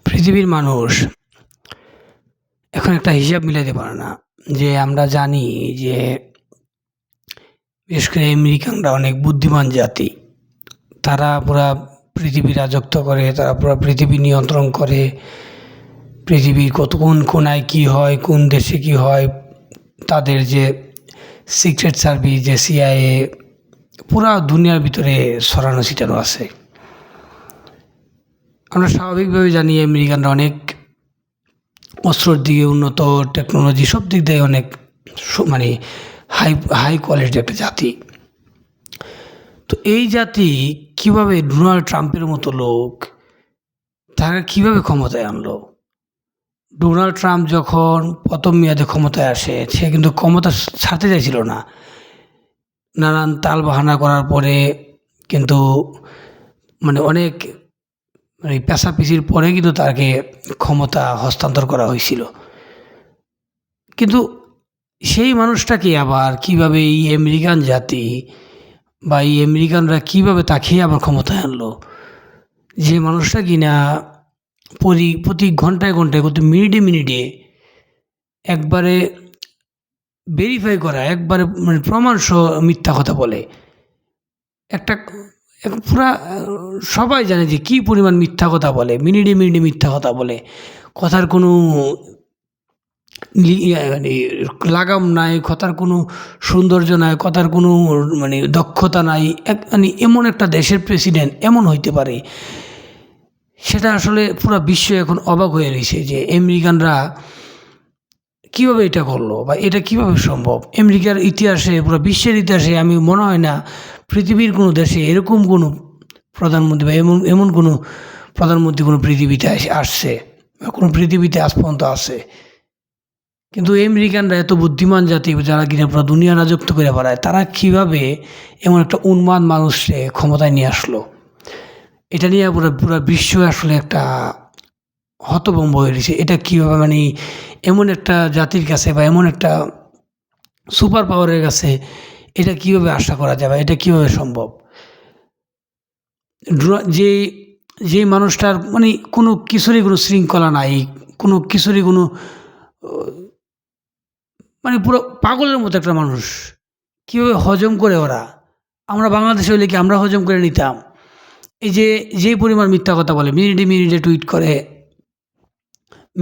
পৃথিবীর মানুষ এখন একটা হিসাব মিলাইতে পারে না। যে আমরা জানি যে বিশেষ করে আমেরিকানরা অনেক বুদ্ধিমান জাতি। তারা পুরা পৃথিবী রাজত্ব করে, তারা পুরা পৃথিবী নিয়ন্ত্রণ করে। পৃথিবীর কোন কোনায় কী হয়, কোন দেশে কী হয়, তাদের যে সিক্রেট সার্ভিস, যে CIA, পুরা দুনিয়ার ভিতরে ছড়ানো ছিটানো আছে। আমরা স্বাভাবিকভাবে জানি আমেরিকানরা অনেক অস্ত্রের দিকে উন্নত, টেকনোলজি সব দিক দিয়ে অনেক মানে হাই কোয়ালিটির একটা জাতি। তো এই জাতি কীভাবে ডোনাল্ড ট্রাম্পের মতো লোক তারা কীভাবে ক্ষমতায় আনলো? ডোনাল্ড ট্রাম্প যখন প্রথম মেয়াদে ক্ষমতায় আসে, সে কিন্তু ক্ষমতা ছাড়তে চাইছিল না। নানান তালবাহানা করার পরে কিন্তু অনেক পেঁচাপিচির পরে কিন্তু তাকে ক্ষমতা হস্তান্তর করা হয়েছিল। কিন্তু সেই মানুষটাকে আবার কিভাবে এই আমেরিকান জাতি বা এই আমেরিকানরা কীভাবে তাকে আবার ক্ষমতায় আনলো? যে মানুষটা কিনা প্রতি ঘন্টায় প্রতি মিনিটে একবারে ভেরিফাই করা, একবারে প্রমাণসহ মিথ্যা কথা বলে। পুরা সবাই জানে যে কী পরিমাণ মিথ্যা কথা বলে, মিনিটে মিথ্যা কথা বলে। কথার কোনো লাগাম নাই, কথার কোনো সৌন্দর্য নাই, কথার কোনো দক্ষতা নাই। এমন একটা দেশের প্রেসিডেন্ট এমন হইতে পারে, সেটা আসলে পুরা বিশ্ব এখন অবাক হয়ে রয়েছে যে আমেরিকানরা কীভাবে এটা করলো বা এটা কীভাবে সম্ভব। আমেরিকার ইতিহাসে, পুরো বিশ্বের ইতিহাসে আমি মনে হয় না পৃথিবীর কোনো দেশে এরকম কোনো প্রধানমন্ত্রী বা এমন কোনো প্রধানমন্ত্রী কোনো পৃথিবীতে আসছে বা কোনো পৃথিবীতে আজ পর্যন্ত আসে। কিন্তু আমেরিকানরা এত বুদ্ধিমান জাতি, যারা কিনা পুরো দুনিয়া রাজত্ব করে বেড়ায়, তারা কীভাবে এমন একটা উন্মাদ মানুষকে ক্ষমতায় নিয়ে আসলো, এটা নিয়ে পুরো বিশ্ব আসলে একটা হতভম্ব হয়ে রয়েছে। এটা কীভাবে এমন একটা জাতির কাছে বা এমন একটা সুপার পাওয়ারের কাছে এটা কীভাবে আশা করা যাবে, এটা কীভাবে সম্ভব? যে মানুষটার কোনো কিছুরই কোনো শৃঙ্খলা নাই, কোনো কিছুরই কোনো পুরো পাগলের মতো একটা মানুষ, কীভাবে হজম করে ওরা? আমরা বাংলাদেশে হইলে কি আমরা হজম করে নিতাম? এই যে পরিমাণ মিথ্যা কথা বলে, মিনিটে টুইট করে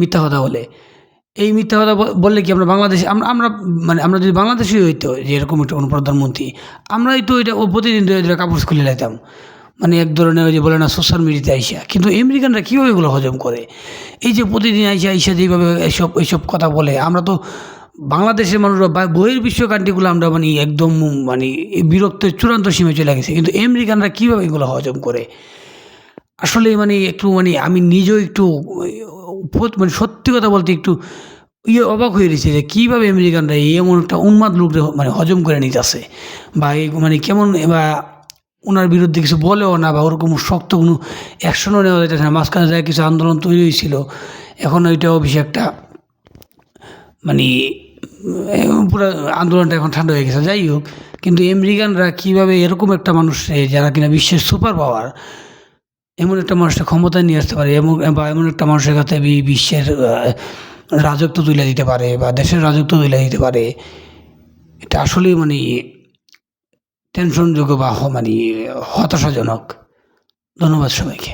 মিথ্যা কথা বলে। এই মিথ্যা কথা বললে কি আমরা বাংলাদেশে আমরা যদি বাংলাদেশি হইতো যে এরকম একটা কোনো প্রধানমন্ত্রী, আমরাই তো এটা প্রতিদিন কাপড় খুলে লাইতাম। এক ধরনের ওই যে বলে না সোশ্যাল মিডিয়াতে আইসা। কিন্তু আমেরিকানরা কীভাবে এগুলো হজম করে? এই যে প্রতিদিন আইসা যেভাবে এইসব কথা বলে, আমরা তো বাংলাদেশের মানুষরা বা বহির্বিশ্ব কান্ট্রিগুলো আমরা একদম বিরক্তের চূড়ান্ত সীমে চলে গেছে। কিন্তু আমেরিকানরা কীভাবে এগুলো হজম করে? আসলে একটু আমি নিজেও একটু সত্যি কথা বলতে একটু অবাক হয়ে রয়েছে যে কীভাবে আমেরিকানরা এমন একটা উন্মাদ লোকরে হজম করে নিতেছে, বা কেমন, বা ওনার বিরুদ্ধে কিছু বলেও না, বা ওরকম শক্ত কোনো অ্যাকশনও নেওয়া যাইতেছে না। মাঝখানে যায় কিছু আন্দোলন তৈরি হয়েছিল, এখন ওইটাও বেশি একটা পুরো আন্দোলনটা এখন ঠান্ডা হয়ে গেছে। যাই হোক, কিন্তু আমেরিকানরা কীভাবে এরকম একটা মানুষ, যারা কিনা বিশ্বের সুপার পাওয়ার, এমন একটা মানুষটা ক্ষমতায় নিয়ে আসতে পারে, বা এমন একটা মানুষের কাছে বিশ্বের রাজত্ব তুলে দিতে পারে বা দেশের রাজত্ব তুলে দিতে পারে, এটা আসলেই টেনশনযোগ্য বা হতাশাজনক। ধন্যবাদ সবাইকে।